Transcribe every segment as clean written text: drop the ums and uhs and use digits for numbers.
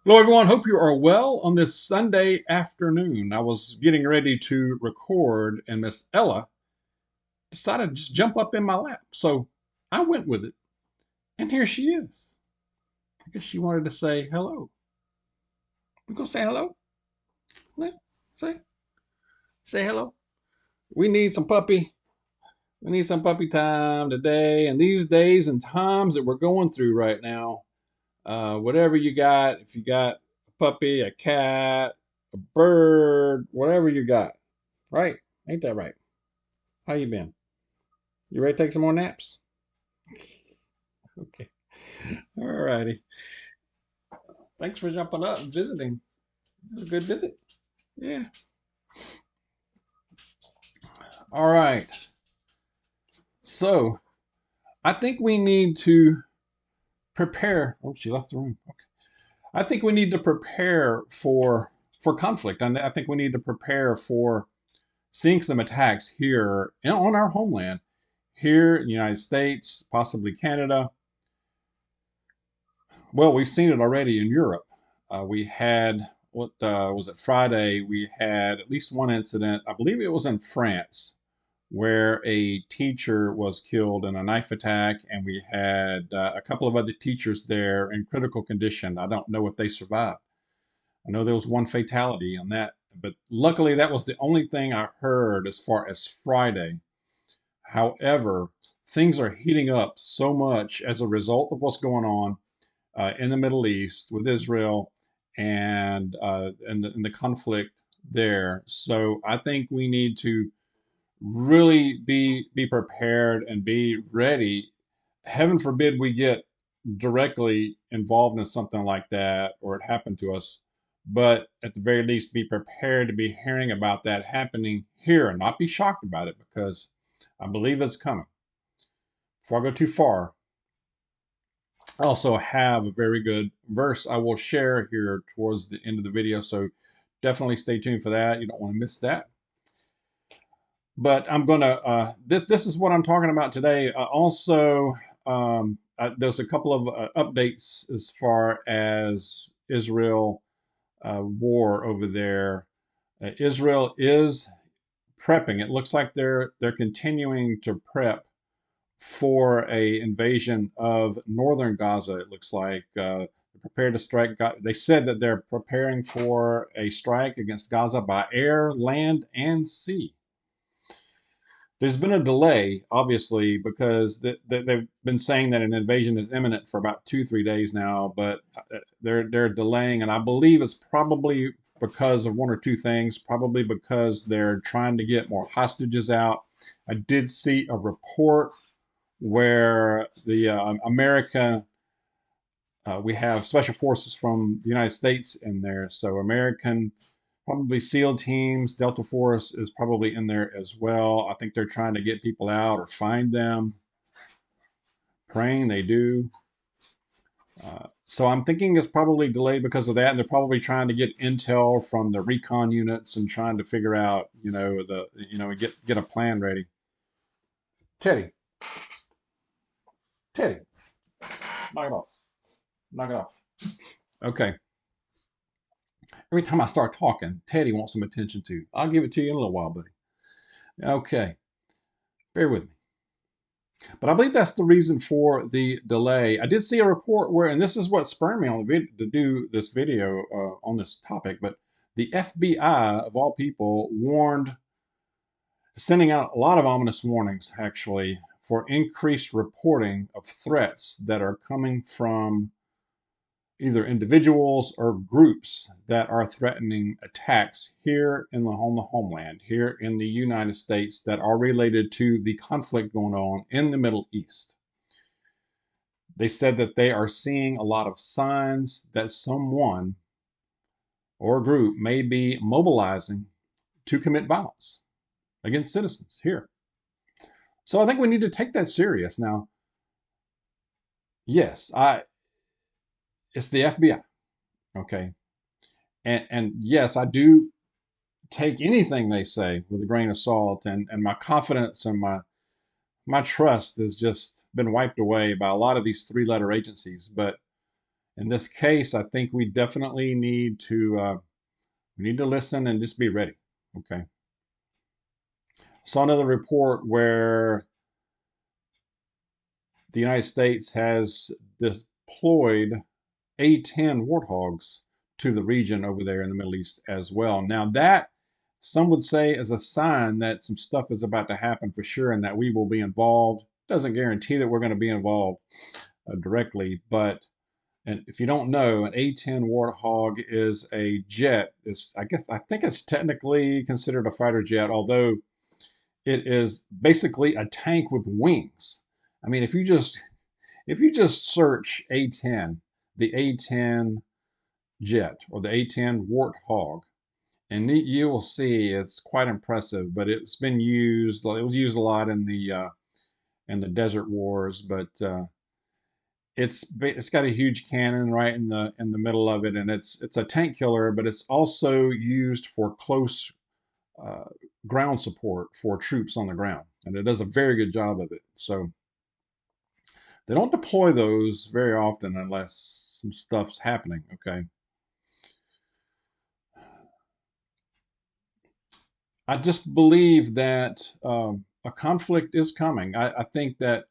Hello, everyone. Hope you are well on this Sunday afternoon. I was getting ready to record, and Miss Ella decided to just jump up in my lap. So I went with it, and here she is. I guess she wanted to say hello. We gonna say hello? Yeah, say say hello. We need some puppy. We need some puppy time today, and these days and times that we're going through right now. Whatever you got, if you got a puppy, a cat, a bird, whatever you got, right? Ain't that right? How you been? You ready to take some more naps? Okay. All righty. Thanks for jumping up and visiting. It was a good visit. Yeah. All right. So I think we need to prepare. Oh, she left the room. Okay. I think we need to prepare for conflict. And I think we need to prepare for seeing some attacks here on our homeland, here in the United States, possibly Canada. Well, we've seen it already in Europe. We had, what was it, Friday? We had at least one incident, I believe it was in France, where a teacher was killed in a knife attack, and we had a couple of other teachers there in critical condition. I don't know if they survived. I know there was one fatality on that, but luckily that was the only thing I heard as far as Friday. However, things are heating up so much as a result of what's going on in the Middle East with Israel and the conflict there. So I think we need to really be prepared and be ready. Heaven forbid we get directly involved in something like that or it happened to us. But at the very least, be prepared to be hearing about that happening here and not be shocked about it because I believe it's coming. Before I go too far, I also have a very good verse I will share here towards the end of the video, so definitely stay tuned for that. You don't want to miss that. But I'm gonna this is what I'm talking about today. There's a couple of updates as far as Israel war over there. Israel is prepping. It looks like they're continuing to prep for a invasion of northern Gaza. It looks like they're prepared to strike. They said that they're preparing for a strike against Gaza by air, land, and sea. There's been a delay, obviously, because they've been saying that an invasion is imminent for about 2, 3 days now, but they're delaying, and I believe it's probably because of one or two things. Probably because they're trying to get more hostages out. I did see a report where the we have special forces from the United States in there, so American probably SEAL teams, Delta Force is probably in there as well. I think they're trying to get people out or find them. Praying they do. So I'm thinking it's probably delayed because of that, and they're probably trying to get intel from the recon units and trying to figure out, get a plan ready. Teddy, Teddy, knock it off, knock it off. Okay. Every time I start talking, Teddy wants some attention too. I'll give it to you in a little while, buddy. Okay, bear with me. But I believe that's the reason for the delay. I did see a report where, and this is what spurred me on to do this video on this topic, but the FBI, of all people, warned, sending out a lot of ominous warnings, actually, for increased reporting of threats that are coming from either individuals or groups that are threatening attacks here on the homeland, here in the United States, that are related to the conflict going on in the Middle East. They said that they are seeing a lot of signs that someone or group may be mobilizing to commit violence against citizens here. So I think we need to take that serious. Now, yes, it's the FBI, okay? And yes, I do take anything they say with a grain of salt, and my confidence and my trust has just been wiped away by a lot of these three-letter agencies. But In this case, I think we definitely need to listen and just be ready. Okay. Saw another report where the United States has deployed A-10 warthogs to the region over there in the Middle East as well. Now that, some would say, is a sign that some stuff is about to happen for sure and that we will be involved. Doesn't guarantee that we're going to be involved directly, but and if you don't know, an A-10 Warthog is a jet. I think it's technically considered a fighter jet, although it is basically a tank with wings. I mean, if you just search A-10, the A-10 jet or the A-10 Warthog, and you will see it's quite impressive. But it's been used. It was used a lot in the Desert Wars, but it's got a huge cannon right in the middle of it, and it's a tank killer, but it's also used for close uh, ground support for troops on the ground, and it does a very good job of it. So they don't deploy those very often unless some stuff's happening. Okay, I just believe that a conflict is coming. I think that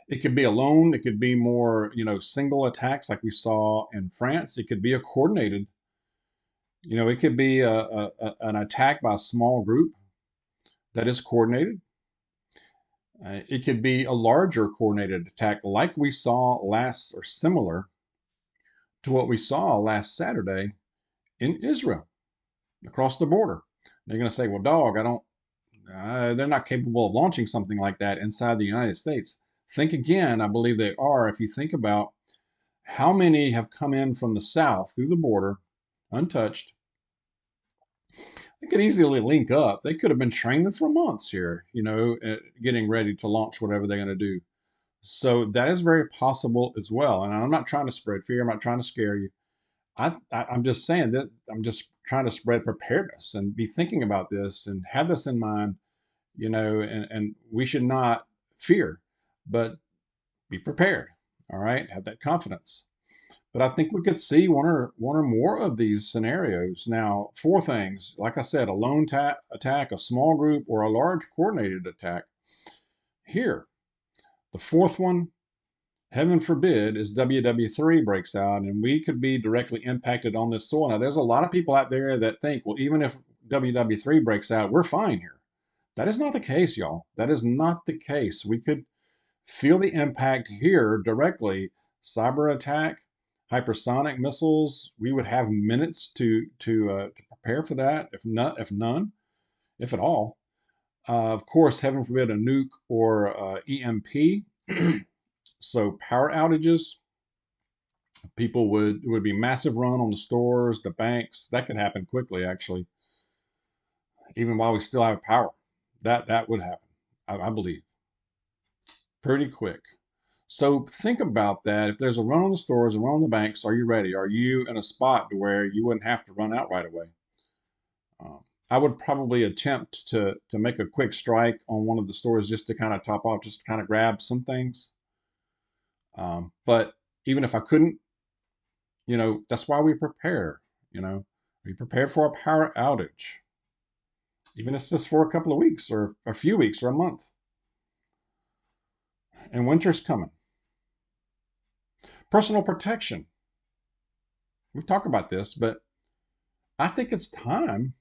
it could be alone. It could be more, single attacks like we saw in France. It could be a coordinated. It could be an attack by a small group that is coordinated. It could be a larger coordinated attack like we saw last, or similar to what we saw last Saturday in Israel across the border. They're going to say, well, Dawg, they're not capable of launching something like that inside the United States. Think again. I believe they are. If you think about how many have come in from the south through the border untouched, they could easily link up. They could have been training for months here, getting ready to launch whatever they're going to do. So that is very possible as well. And I'm not trying to spread fear. I'm not trying to scare you. I'm just saying that I'm just trying to spread preparedness and be thinking about this and have this in mind, and we should not fear, but be prepared. All right. Have that confidence. But I think we could see one or more of these scenarios. Now, four things, like I said: a lone attack, a small group, or a large coordinated attack. Here, the fourth one, heaven forbid, is WW3 breaks out, and we could be directly impacted on this soil. Now, there's a lot of people out there that think, well, even if WW3 breaks out, we're fine here. That is not the case, y'all. That is not the case. We could feel the impact here directly. Cyber attack, hypersonic missiles. We would have minutes to prepare for that, if none, if at all. Of course, heaven forbid, a nuke or EMP. So power outages. People would be massive run on the stores, the banks. That could happen quickly, actually, even while we still have power. That would happen, I believe, pretty quick. So think about that. If there's a run on the stores, a run on the banks, are you ready? Are you in a spot to where you wouldn't have to run out right away? I would probably attempt to make a quick strike on one of the stores just to kind of top off, just to kind of grab some things. But even if I couldn't, that's why we prepare. We prepare for a power outage, even if it's just for a couple of weeks or a few weeks or a month. And winter's coming. Personal protection. We talk about this, but I think it's time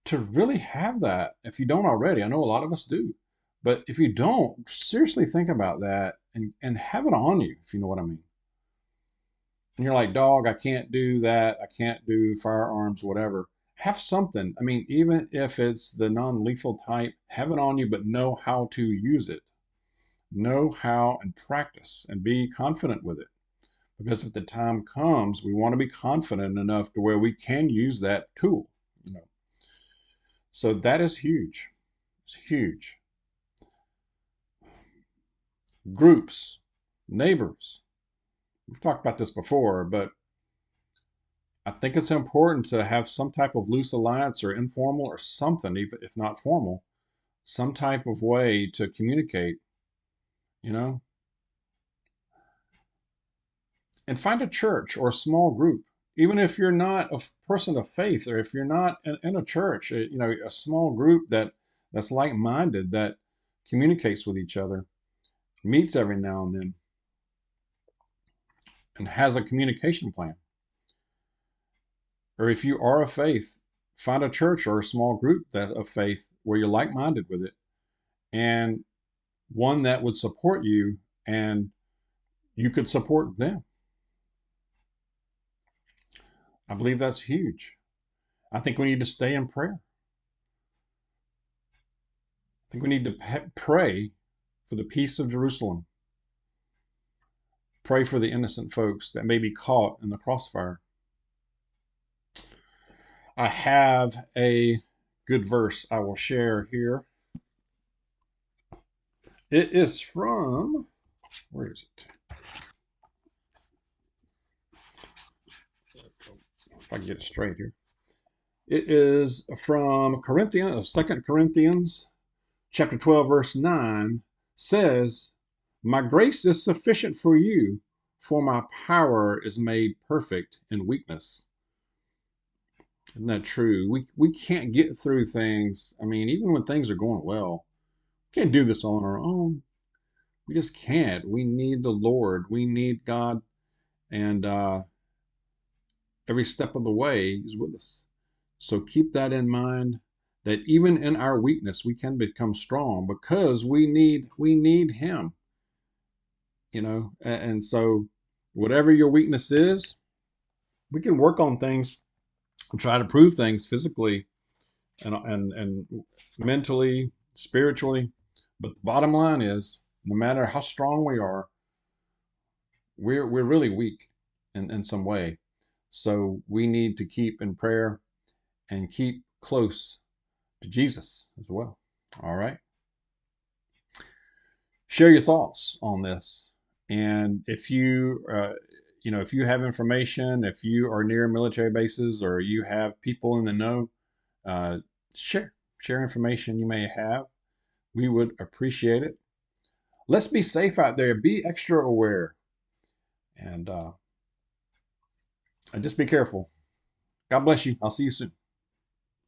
to really have that. If you don't already, I know a lot of us do, but if you don't, seriously think about that and have it on you, if you know what I mean. And you're like, Dawg, I can't do that. I can't do firearms, whatever. Have something. I mean, even if it's the non-lethal type, have it on you, but know how to use it. Know how and practice and be confident with it. Because if the time comes, we want to be confident enough to where we can use that tool. So that is huge. It's huge. Groups, neighbors. We've talked about this before, but I think it's important to have some type of loose alliance or informal or something, even if not formal, some type of way to communicate, you know? and find a church or a small group. Even if you're not a person of faith, or if you're not in a church, a small group that's like-minded, that communicates with each other, meets every now and then, and has a communication plan. Or if you are of faith, find a church or a small group that of faith where you're like-minded with it, and one that would support you and you could support them. I believe that's huge. I think we need to stay in prayer. I think we need to pray for the peace of Jerusalem. Pray for the innocent folks that may be caught in the crossfire. I have a good verse I will share here. It is from, where is it? If I can get it straight here. It is from Corinthians, 2 Corinthians chapter 12, verse 9, says, "My grace is sufficient for you, for my power is made perfect in weakness." Isn't that true? We can't get through things. I mean, even when things are going well, we can't do this on our own. We just can't. We need the Lord. We need God. And every step of the way, He's with us. So keep that in mind, that even in our weakness, we can become strong because we need Him. And so whatever your weakness is, we can work on things and try to prove things physically and mentally, spiritually. But the bottom line is, no matter how strong we are, we're really weak in some way. So we need to keep in prayer and keep close to Jesus as well. All right. Share your thoughts on this. And if you have information, if you are near military bases or you have people in the know, share information you may have. We would appreciate it. Let's be safe out there. Be extra aware, and just be careful. God bless you. I'll see you soon.